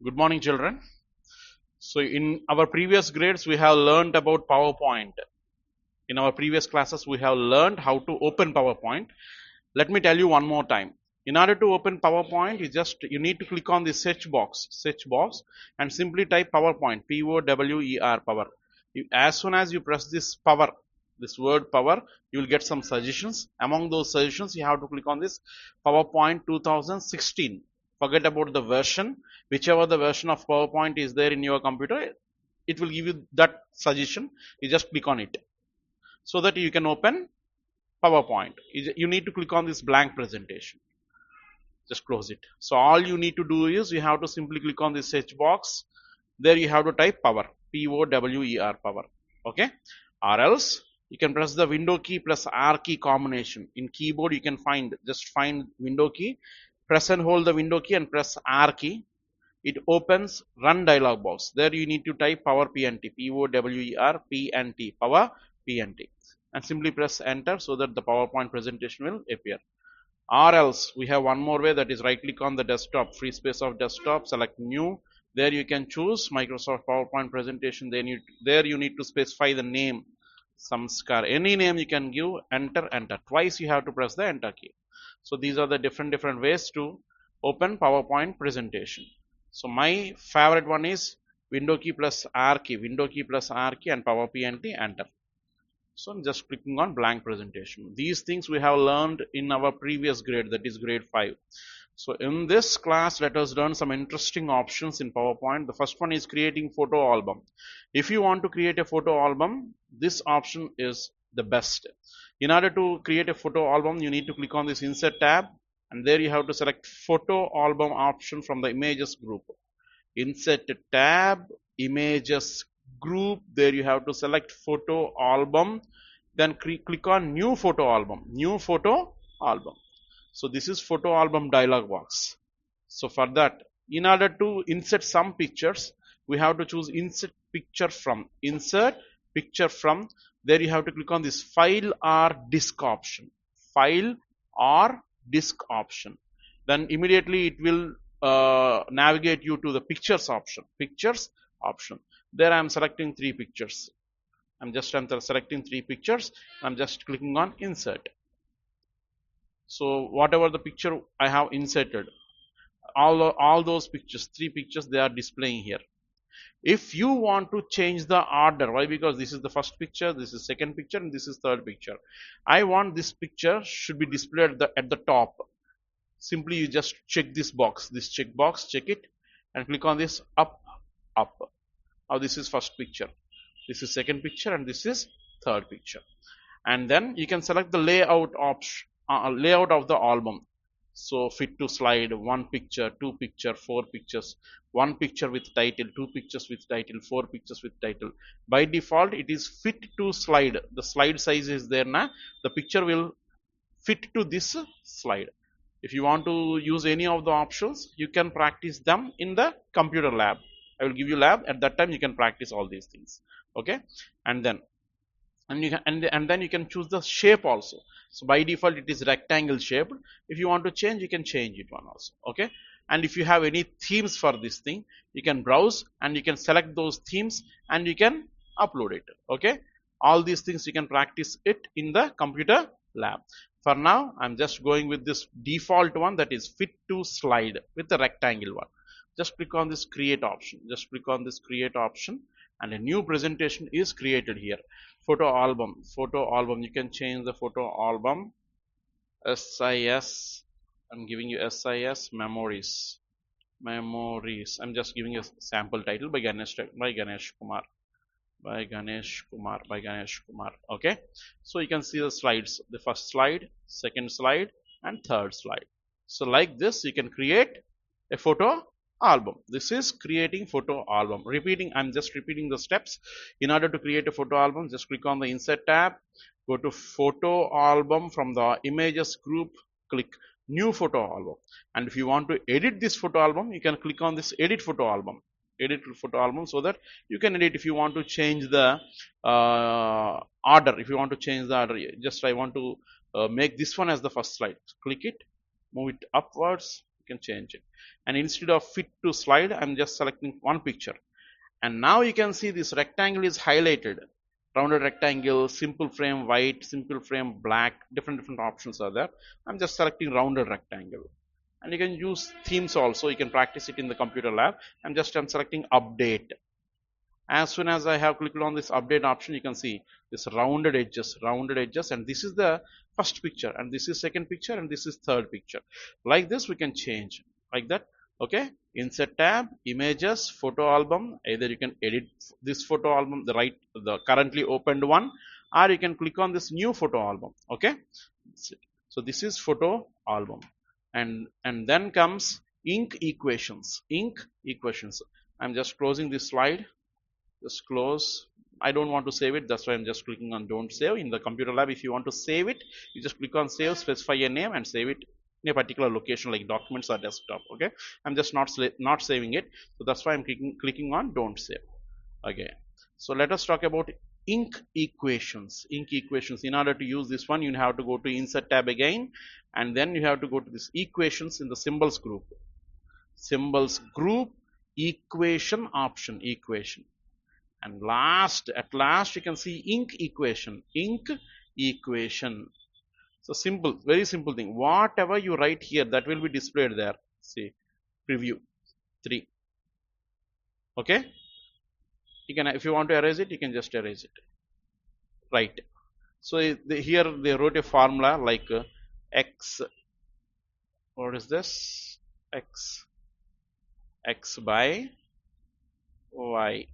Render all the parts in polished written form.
Good morning, children. So, in our previous grades, we have learned about PowerPoint. In our previous classes, we have learned how to open PowerPoint. Let me tell you one more time. In order to open PowerPoint, you need to click on the search box, and simply type PowerPoint, POWER, power. As soon as you press this word power, you will get some suggestions. Among those suggestions, you have to click on this PowerPoint 2016. Forget about the version. Whichever the version of PowerPoint is there in your computer, it will give you that suggestion. You just click on it so that you can open PowerPoint. You need to click on this blank presentation. Just close it. So all you need to do is you have to simply click on this search box. There you have to type power, POWER, power. Okay, or else you can press the window key plus R key combination. In keyboard you can find window key, press and hold the window key and press R key. It opens run dialog box. There you need to type power PNT, POWER PNT, power PNT, and simply press enter so that the PowerPoint presentation will appear. Or else we have one more way, that is right click on the desktop, free space of desktop, select new. There you can choose Microsoft PowerPoint presentation. Then there you need to specify the name, Samskar, any name you can give, enter. Twice you have to press the enter key. So these are the different ways to open PowerPoint presentation. So my favorite one is window key plus R key, and power PNT, enter. So I'm just clicking on blank presentation. These things we have learned in our previous grade, that is grade 5. So in this class, let us learn some interesting options in PowerPoint. The first one is creating photo album. If you want to create a photo album, this option is the best. In order to create a photo album, you need to click on this insert tab, and there you have to select photo album option from the images group. Insert tab, images group. There you have to select photo album, then click on new photo album, so this is photo album dialog box. So for that, in order to insert some pictures, we have to choose insert picture from. There you have to click on this file or disk option, then immediately it will navigate you to the pictures option. There I am selecting 3 pictures. I'm selecting 3 pictures. I'm just clicking on insert. So whatever the picture I have inserted, all those pictures, 3 pictures, they are displaying here. If you want to change the order, why? Because this is the first picture, this is second picture, and this is third picture. I want this picture should be displayed at the top. Simply you just check this checkbox, check it, and click on this up. Now this is first picture, this is second picture, and this is third picture. And then you can select the layout option, layout of the album. So fit to slide, 1 picture, 2 picture, 4 pictures, 1 picture with title, 2 pictures with title, 4 pictures with title. By default it is fit to slide. The slide size is there now. The picture will fit to this slide. If you want to use any of the options, you can practice them in the computer lab. I will give you lab. At that time you can practice all these things. Okay, and then you can choose the shape also. So by default it is rectangle shaped. If you want to change, you can change it one also. Okay, and if you have any themes for this thing, you can browse and you can select those themes and you can upload it. Okay, all these things you can practice it in the computer lab. For now I'm just going with this default one, that is fit to slide with the rectangle one. Just click on this create option, and a new presentation is created here. Photo album, you can change the photo album. SIS, I'm giving you SIS memories. I'm just giving you a sample title by Ganesh Kumar. Okay, so you can see the slides, the first slide, second slide, and third slide. So like this you can create a photo album. This is creating photo album. I'm just repeating the steps. In order to create a photo album, just click on the insert tab, go to photo album, from the images group click new photo album, and if you want to edit this photo album, you can click on this edit photo album, so that you can edit. If you want to change the order, just I want to make this one as the first slide, click it, move it upwards, can change it. And instead of fit to slide, I'm just selecting one picture. And now you can see this rectangle is highlighted. Rounded rectangle, simple frame white, simple frame black, different options are there. I'm just selecting rounded rectangle. And you can use themes also. You can practice it in the computer lab. I'm selecting update. As soon as I have clicked on this update option, you can see this rounded edges, and this is the first picture, and this is second picture, and this is third picture. Like this we can change like that. Okay, insert tab, images, photo album. Either you can edit this photo album, the currently opened one, or you can click on this new photo album. Okay, so this is photo album, and then comes ink equations. I'm just closing this slide. Just close. I don't want to save it, that's why I'm just clicking on don't save. In the computer lab, if you want to save it, you just click on save, specify a name, and save it in a particular location like documents or desktop. Okay, I'm just not saving it, so that's why I'm clicking on don't save. Okay, so let us talk about ink equations. In order to use this one, you have to go to insert tab again, and then you have to go to this equations in the symbols group, equation option, and at last you can see ink equation. So simple, very simple thing. Whatever you write here, that will be displayed there. See, preview 3. Okay, you can, if you want to erase it, you can just erase it. Right, so here they wrote a formula like x, what is this, x by y,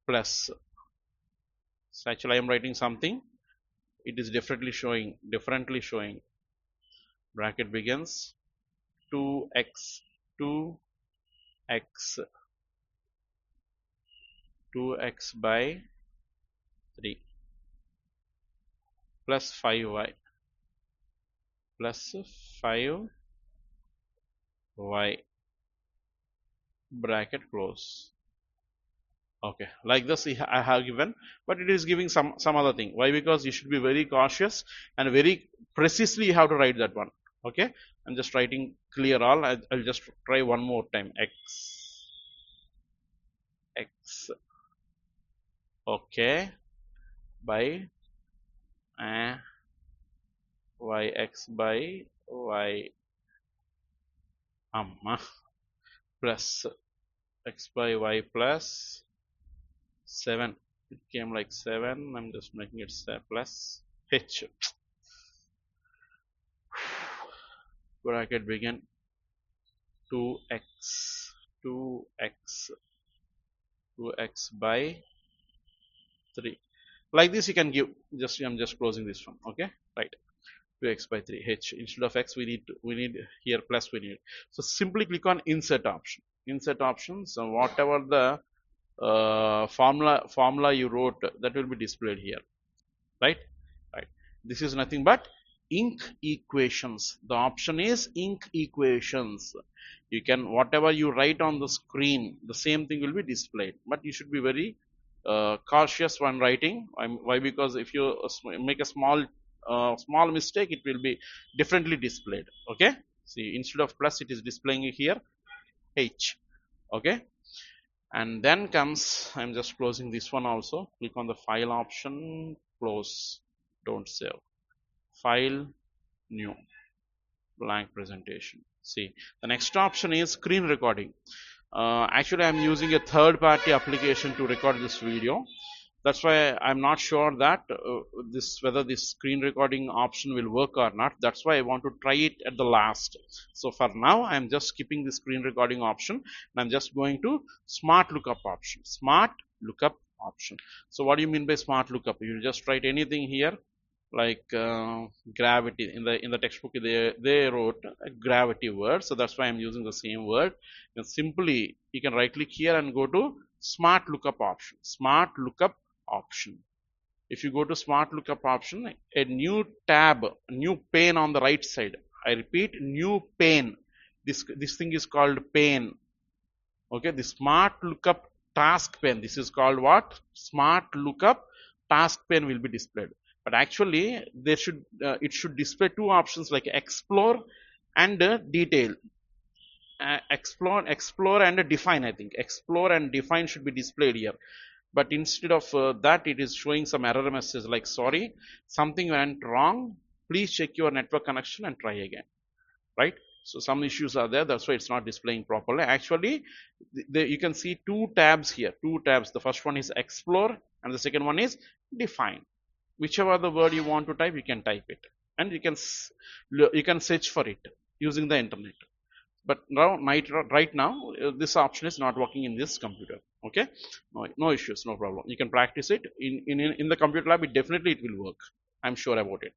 plus. So actually I am writing something, it is differently showing. Bracket begins 2x by 3 plus 5y bracket close. Okay, like this I have given, but it is giving some other thing. Why? Because you should be very cautious and very precisely you have to write that one. Okay, I'm just writing clear all. I'll just try one more time. X okay by yx by y plus x by y plus 7. It came like 7. I'm just making it plus h. Bracket begin 2x by 3. Like this you can give. I'm just closing this one. Okay, right. 2x by 3 h. Instead of x we need here plus we need. So simply click on insert option. So whatever the formula you wrote, that will be displayed here. Right. This is nothing but ink equations. The option is ink equations. You can, whatever you write on the screen, the same thing will be displayed, but you should be very cautious when writing. Why? Because if you make a small mistake, it will be differently displayed. Okay, see, instead of plus it is displaying here h. Okay, and then comes, I'm just closing this one also. Click on the file option, close, don't save, file, new, blank presentation. See, the next option is screen recording. Actually I'm using a third-party application to record this video. That's why I'm not sure that whether this screen recording option will work or not. That's why I want to try it at the last. So for now I'm just skipping the screen recording option, and I'm just going to smart lookup option. So what do you mean by smart lookup? You just write anything here like gravity. In the textbook they wrote a gravity word, so that's why I'm using the same word. And simply you can right click here and go to smart lookup option. If you go to smart lookup option, a new tab, a new pane on the right side. I repeat, new pane. This thing is called pane. Okay, the smart lookup task pane. This is called what? Smart lookup task pane will be displayed. but actually there should it should display two options like explore and detail. Explore and define. I think explore and define should be displayed here, but instead of that, it is showing some error message like, sorry, something went wrong, please check your network connection and try again, right? So some issues are there, that's why it's not displaying properly. Actually, you can see two tabs here, two tabs. The first one is explore and the second one is define. Whichever the word you want to type, you can type it, and you can search for it using the internet. But now right now this option is not working in this computer. Okay, no issues, no problem. You can practice it in the computer lab. It definitely it will work, I'm sure about it.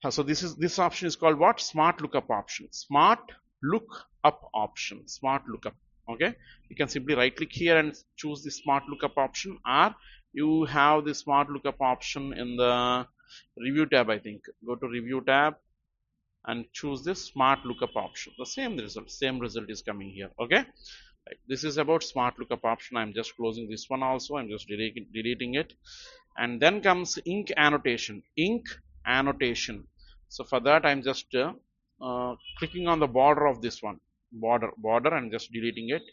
So this option is called what? Smart lookup option. Smart lookup option. Smart lookup. Okay, you can simply right click here and choose the smart lookup option, or you have the smart lookup option in the review tab. I think go to review tab and choose this smart lookup option. The same result is coming here. Okay, right. This is about smart lookup option. I'm just closing this one also. I'm just deleting it. And then comes ink annotation. Ink annotation. So for that, I'm just clicking on the border of this one. Border, and just deleting it.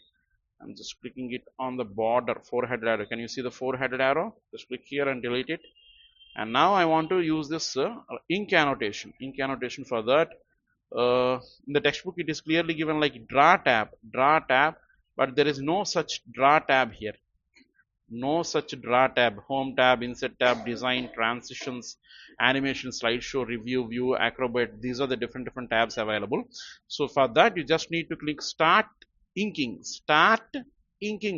I'm just clicking it on the border, four-headed arrow. Can you see the four-headed arrow? Just click here and delete it. And now I want to use this ink annotation. Ink annotation, for that, in the textbook it is clearly given like draw tab, but there is no such draw tab here. No such draw tab. Home tab, insert tab, design, transitions, animation, slideshow, review, view, acrobat. These are the different tabs available. So for that, you just need to click start inking.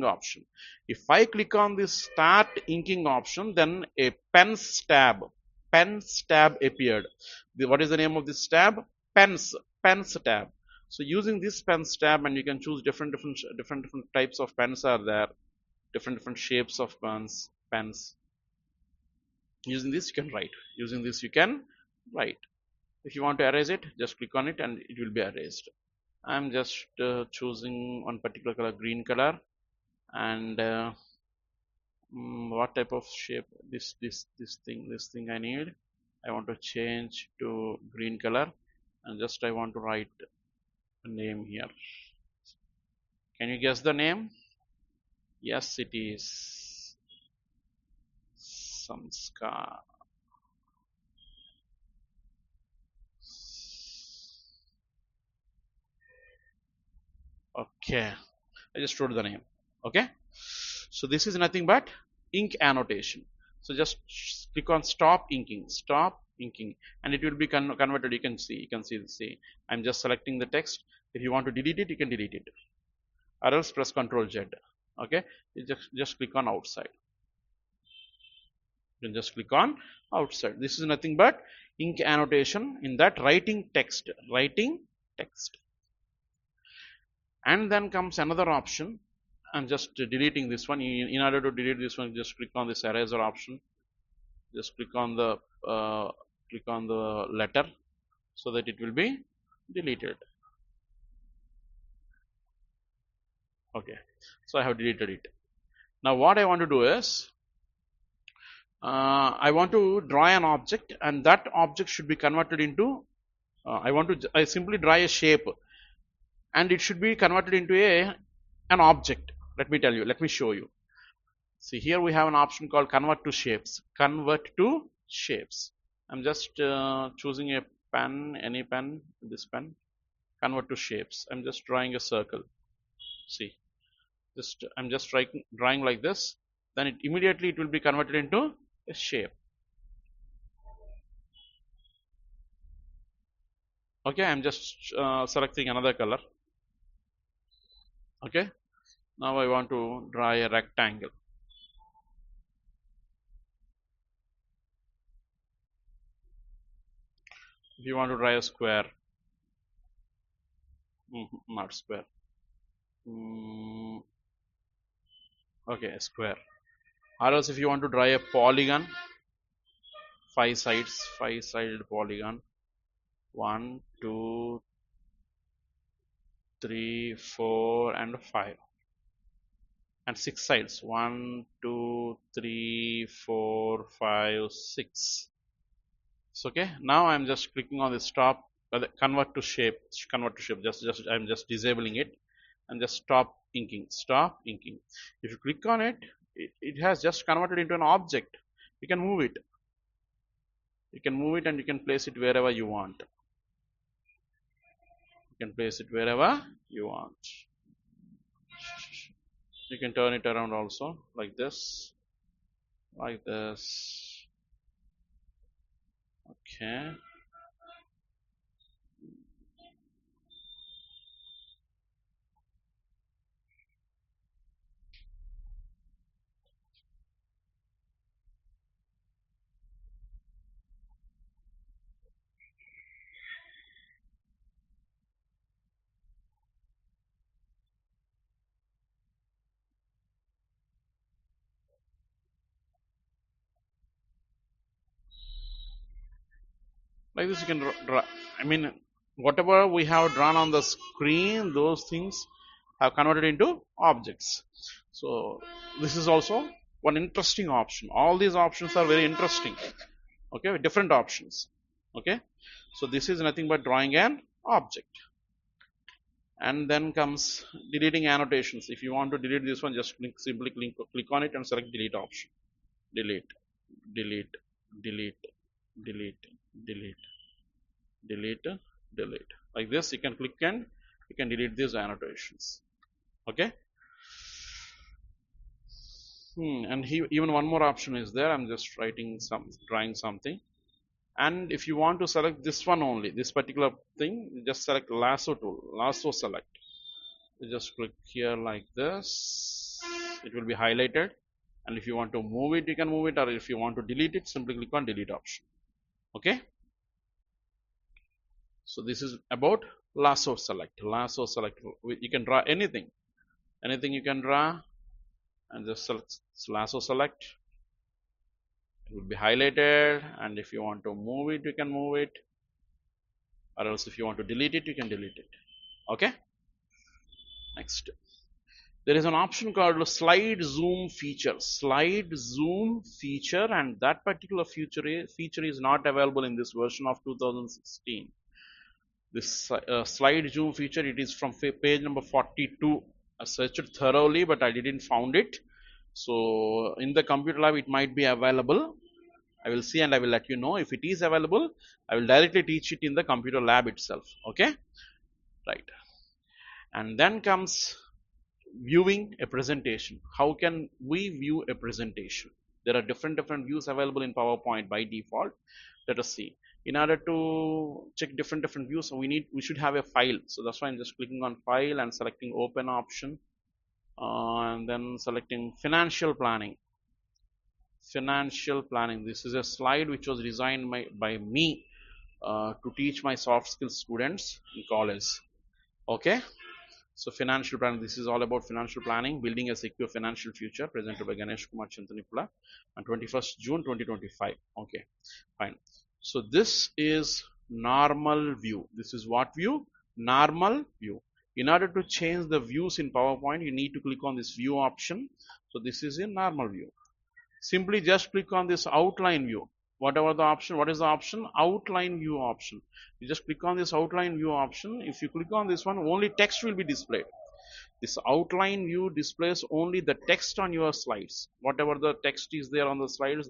Option. If I click on this start inking option, then a pens tab appeared. What is the name of this tab? Pens tab. So using this pens tab, and you can choose different types of pens are there, different shapes of pens. Using this you can write. Using this you can write. If you want to erase it, just click on it and it will be erased. I'm just choosing one particular color, green color, and what type of shape? This thing I need. I want to change to green color, and just I want to write a name here. Can you guess the name? Yes, it is Samskar. Okay, I just wrote the name. Okay, so this is nothing but ink annotation. So just click on stop inking, and it will be converted. You can see. I'm just selecting the text. If you want to delete it, you can delete it, or else press Ctrl Z. Okay, you just click on outside. You can just click on outside. This is nothing but ink annotation in that writing text. And then comes another option. I'm just deleting this one. In order to delete this one, just click on this eraser option. Just click on the letter so that it will be deleted. Okay, so I have deleted it. Now what I want to do is I want to draw an object, and that object should be converted into I simply draw a shape, and it should be converted into an object. Let me show you. See, here we have an option called convert to shapes. I'm just choosing a pen, any pen, this pen. Convert to shapes. I'm just drawing a circle. See, I'm just drawing like this. Then immediately it will be converted into a shape. Okay, I'm just selecting another color. Okay, now I want to draw a rectangle. If you want to draw a square, not square. Okay, a square. Or else if you want to draw a polygon, five-sided polygon, 1, 2, 3, 4, and 5. and 6 sides. 1, 2, 3, 4, 5, 6. So okay, now I'm just clicking on the stop, convert to shape, just I'm just disabling it and just stop inking. If you click on it, it has just converted into an object. You can move it, and you can place it wherever you want. You can turn it around also, like this, okay. Like this you can draw. I mean, whatever we have drawn on the screen, those things have converted into objects. So this is also one interesting option. All these options are very interesting, okay, with different options. Okay, so this is nothing but drawing an object. And then comes deleting annotations. If you want to delete this one, just simply click on it and select delete option. Delete, delete, delete, delete, delete, delete, delete. Like this, you can click and you can delete these annotations. Okay. And even one more option is there. I'm just drawing something. And if you want to select this one only, this particular thing, you just select lasso tool, lasso select. You just click here like this. It will be highlighted. And if you want to move it, you can move it, or if you want to delete it, simply click on delete option. Okay. So this is about lasso select. You can draw anything you can draw, and just select lasso select. It will be highlighted, and if you want to move it, you can move it, or else if you want to delete it, you can delete it. Okay. Next, there is an option called slide zoom feature. And that particular feature is not available in this version of 2016. This slide zoom feature, it is from page number 42. I searched thoroughly, but I didn't found it. So in the computer lab, it might be available. I will see and I will let you know. If it is available, I will directly teach it in the computer lab itself. Okay, right. And then comes viewing a presentation. How can we view a presentation? There are different views available in PowerPoint by default. Let us see. In order to check different views, we should have a file. So that's why I'm just clicking on file and selecting open option, and then selecting financial planning. This is a slide which was designed by me to teach my soft skills students in college. Okay. So financial planning, this is all about financial planning, building a secure financial future, presented by Ganesh Kumar Chintanipula on 21st June 2025. Okay, fine. So this is normal view. This is what view? Normal view. In order to change the views in PowerPoint, you need to click on this view option. So this is in normal view. Simply just click on this outline view. Whatever the option, what is the option? Outline view option. You just click on this outline view option. If you click on this one, only text will be displayed. This outline view displays only the text on your slides. Whatever the text is there on the slides,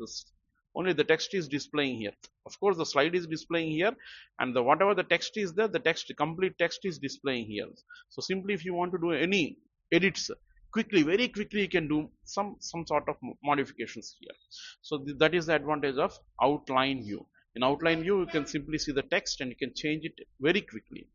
only the text is displaying here. Of course, the slide is displaying here, and whatever the text is there, complete text is displaying here. So simply, if you want to do any edits very quickly, you can do some sort of modifications here. So that is the advantage of outline view. In outline view, you can simply see the text and you can change it very quickly.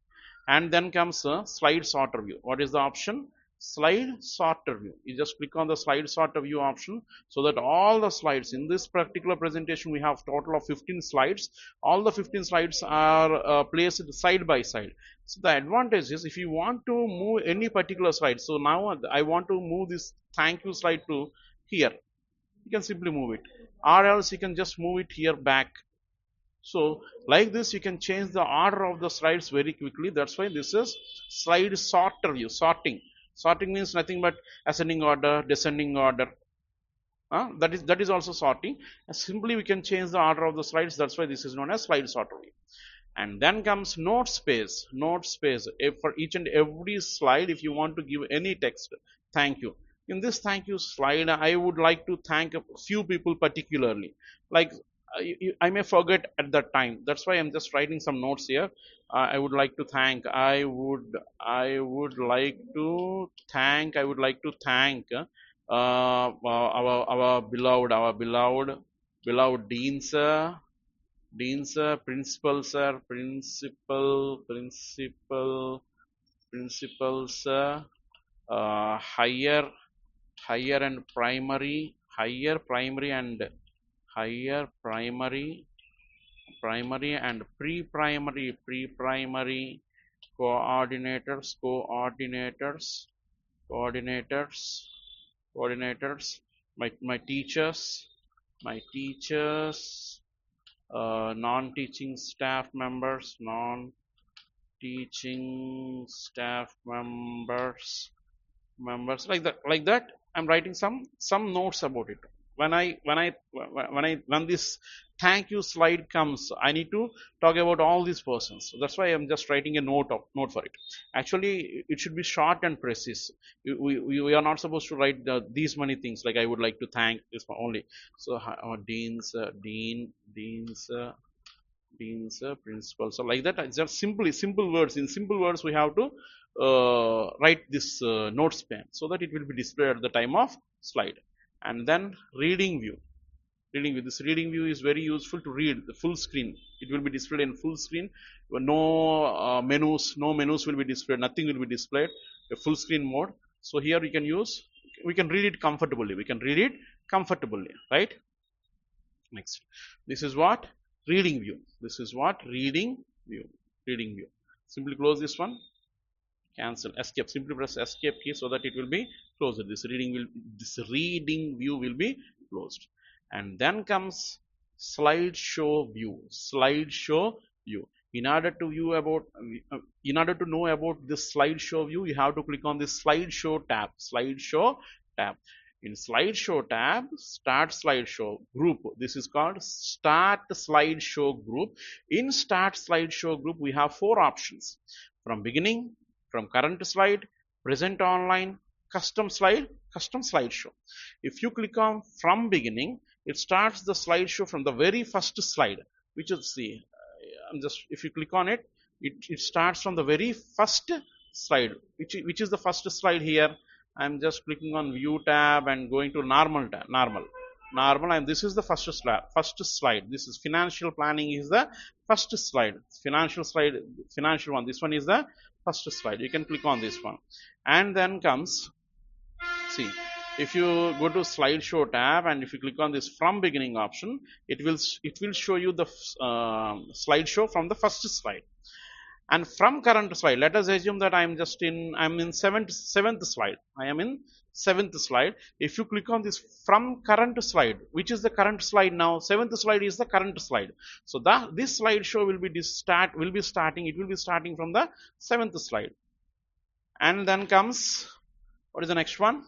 And then comes a slide sorter view. What is the option? Slide sorter view. You just click on the slide sorter view option, so that all the slides in this particular presentation, we have total of 15 slides. All the 15 slides are placed side by side. So the advantage is, if you want to move any particular slide, so now I want to move this thank you slide to here, you can simply move it, or else you can just move it here back. So like this, you can change the order of the slides very quickly. That's why this is slide sorter view, sorting. Sorting means nothing but ascending order, descending order. That is also sorting. And simply we can change the order of the slides. That's why this is known as slide sorter view. And then comes note space. Note space. If for each and every slide, if you want to give any text, thank you. In this thank you slide, I would like to thank a few people particularly. Like I may forget at that time. That's why I'm just writing some notes here. I would like to thank. I would like to thank our beloved dean sir, principal sir, principal sir, higher and primary, primary and pre-primary coordinators, my teachers, non-teaching staff members, like that. I'm writing some notes about it. When this thank you slide comes, I need to talk about all these persons. So that's why I'm just writing a note for it. Actually, it should be short and precise. We are not supposed to write these many things like I would like to thank this one only. So deans, principals, so like that. It's just simple words. In simple words, we have to write this note span so that it will be displayed at the time of slide. And then reading view. This reading view is very useful to read the full screen. It will be displayed in full screen. No menus will be displayed. Nothing will be displayed. A full screen mode. So here we can read it comfortably. Right? Next. This is what? Reading view. Simply close this one. Cancel, escape. Simply press escape key so that it will be closed. This reading view will be closed. And then comes slideshow view. In order to know about this slideshow view, you have to click on this slideshow tab. In slideshow tab, start slideshow group. This is called start slideshow group. In start slideshow group, we have 4 options: from beginning, from current slide, present online, custom slideshow. If you click on from beginning, it starts the slideshow from the very first slide, which is if you click on it, it starts from the very first slide, which is the first slide here. I'm just clicking on view tab and going to normal, and this is the first slide. This is financial planning is the first slide. Financial one. This one is the first slide. You can click on this one, and then comes, see, if you go to slideshow tab and if you click on this from beginning option, it will show you the slideshow from the first slide. And from current slide, let us assume that I'm in seventh slide. I am in 7th slide. If you click on this from current slide, which is the current slide now, 7th slide is the current slide. So this slideshow will be starting from the 7th slide. And then comes, what is the next one?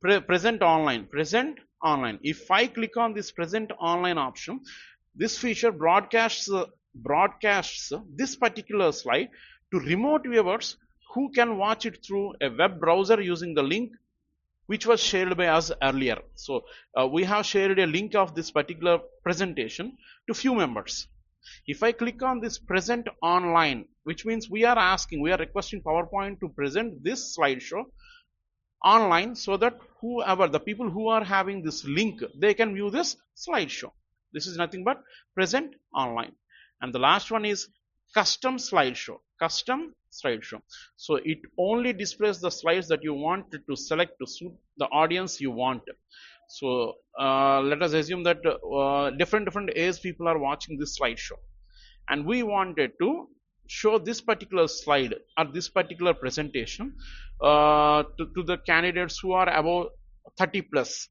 Present online. If I click on this present online option, this feature broadcasts this particular slide to remote viewers who can watch it through a web browser using the link which was shared by us earlier. So we have shared a link of this particular presentation to few members. If I click on this present online, which means we are requesting PowerPoint to present this slideshow online so that the people who are having this link, they can view this slideshow. This is nothing but present online. And the last one is custom slideshow. So it only displays the slides that you want to select to suit the audience you want. So let us assume that different age people are watching this slideshow, and we wanted to show this particular slide or this particular presentation to the candidates who are above 30 plus.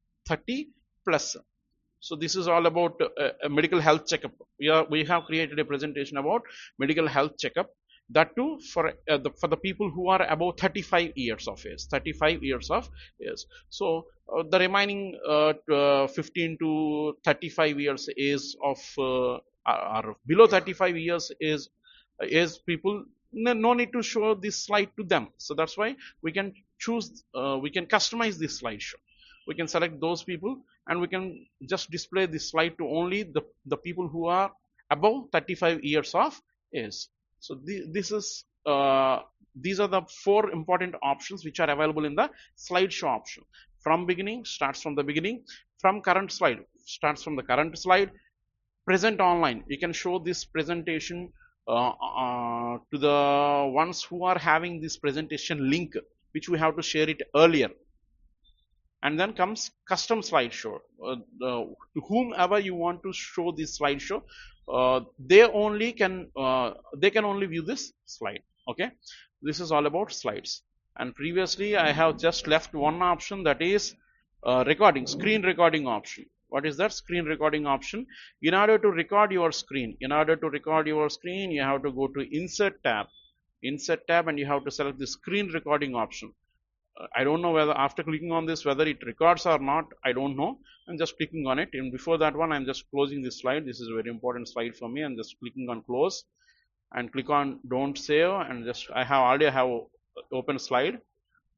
So this is all about a medical health checkup. We have created a presentation about medical health checkup. That too for the people who are above 35 years of age, 35 years of age. So the remaining 15 to 35 years age of or below 35 years is people, no need to show this slide to them. So that's why we can choose, we can customize this slideshow. We can select those people and we can just display this slide to only the people who are above 35 years of age. So this is these are the four important options which are available in the slideshow option. From beginning starts from the beginning, from current slide starts from the current slide, present online. You can show this presentation to the ones who are having this presentation link, which we have to share it earlier. And then comes custom slideshow. To whomever you want to show this slideshow, they can only view this slide. Okay, this is all about slides. And previously I have just left one option, that is recording, screen recording option. What is that screen recording option? In order to record your screen, you have to go to insert tab, and you have to select the screen recording option. I don't know whether after clicking on this whether it records or not, I don't know. I'm just clicking on it, and before that one I'm just closing this slide. This is a very important slide for me. I'm just clicking on close and click on don't save, and just I already have open slide.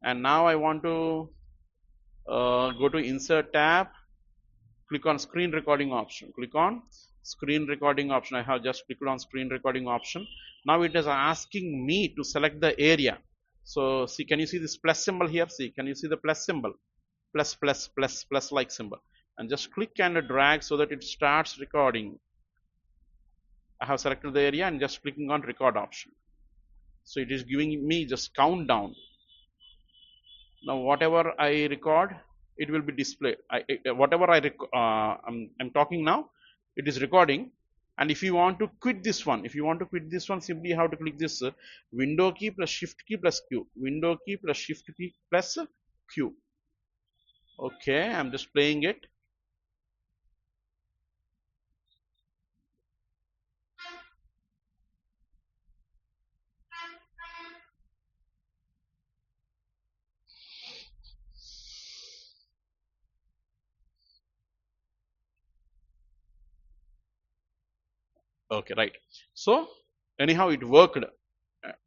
And now I want to go to insert tab, click on screen recording option, click on screen recording option. I have just clicked on screen recording option. Now it is asking me to select the area. So see, can you see this plus symbol here? See, can you see the plus symbol? Plus like symbol. And just click and drag so that it starts recording. I have selected the area and just clicking on record option. So it is giving me just countdown. Now whatever I record, it will be displayed. Whatever I'm talking now, it is recording. And if you want to quit this one, simply you have to click this window key plus shift key plus Q. Window key plus shift key plus Q. Okay, I'm just playing it. Okay, right. So anyhow it worked.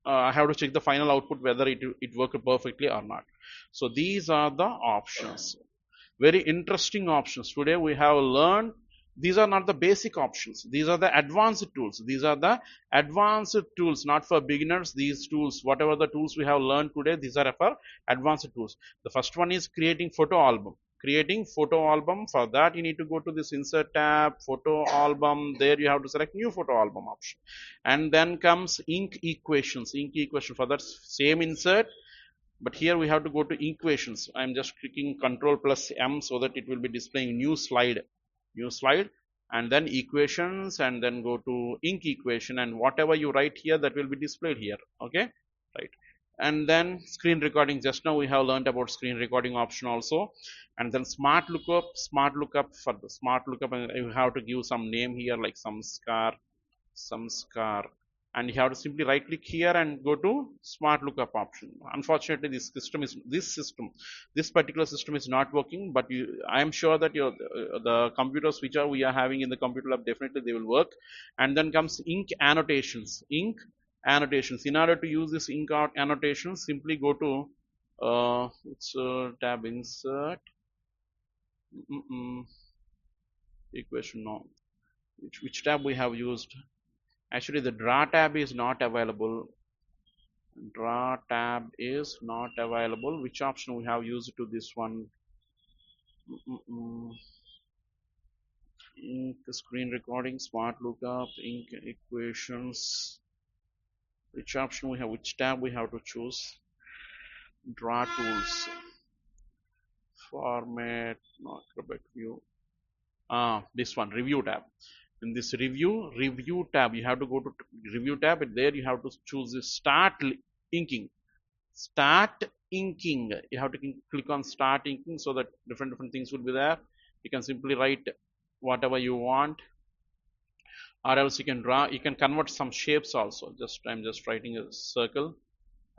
I have to check the final output whether it worked perfectly or not. So these are the options, very interesting options. Today we have learned these are not the basic options, these are the advanced tools. These are the advanced tools, not for beginners. These tools, whatever the tools we have learned today, these are for advanced tools. The first one is creating photo album. For that you need to go to this insert tab, photo album. There you have to select new photo album option. And then comes ink equations. For that same insert, but here we have to go to equations. I'm just clicking Control plus M so that it will be displaying new slide, and then equations, and then go to ink equation, and whatever you write here, that will be displayed here. Okay, right. And then screen recording, just now we have learned about screen recording option also. And then smart lookup. For the smart lookup, you have to give some name here, like some scar, and you have to simply right click here and go to smart lookup option. Unfortunately this particular system is not working, but I am sure that the computers which we are having in the computer lab, definitely they will work. And then comes ink annotations. In order to use this ink annotations, simply go to tab insert equation. No, which tab we have used? Actually the draw tab is not available. Which option we have used to this one? Ink screen recording, smart lookup, ink equations. Which option we have? Which tab we have to choose? Draw tools, format, not Quebec view. This one, review tab. In this review tab, you have to go to review tab, and there you have to choose the start inking. You have to click on start inking so that different things will be there. You can simply write whatever you want. or else you can draw, you can convert some shapes also. I'm just writing a circle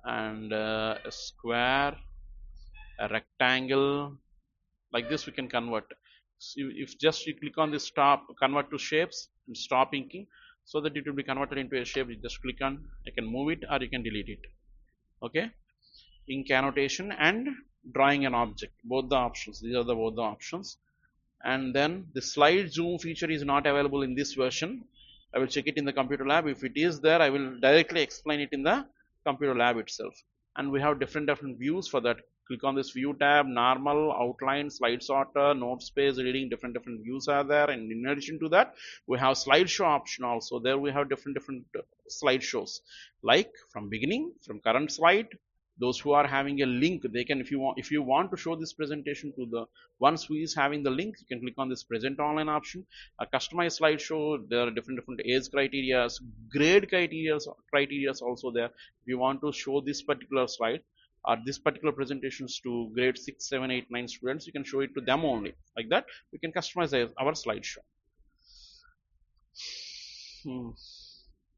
and a square, a rectangle, like this we can convert. So if just you click on this stop convert to shapes and stop inking, so that it will be converted into a shape, you just click on, you can move it or you can delete it. Okay, ink annotation and drawing an object, both the options, these are the both the options. And then the slide zoom feature is not available in this version. I will check it in the computer lab. If it is there, I will directly explain it in the computer lab itself. And we have different views for that. Click on this view tab, normal, outline, slide sorter, note space, reading, different views are there. And in addition to that, we have slideshow option also. There we have different slideshows, like from beginning, from current slide. Those who are having a link, they can, if you want to show this presentation to the ones who is having the link, you can click on this present online option. A customized slideshow, there are different age criteria, grade criteria also there. If you want to show this particular slide or this particular presentations to grade 6, 7, 8, 9 students, you can show it to them only. Like that we can customize our slideshow.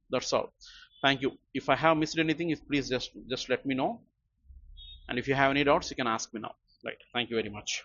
That's all. Thank you. If I have missed anything, please just let me know. And if you have any doubts, you can ask me now. Right. Thank you very much.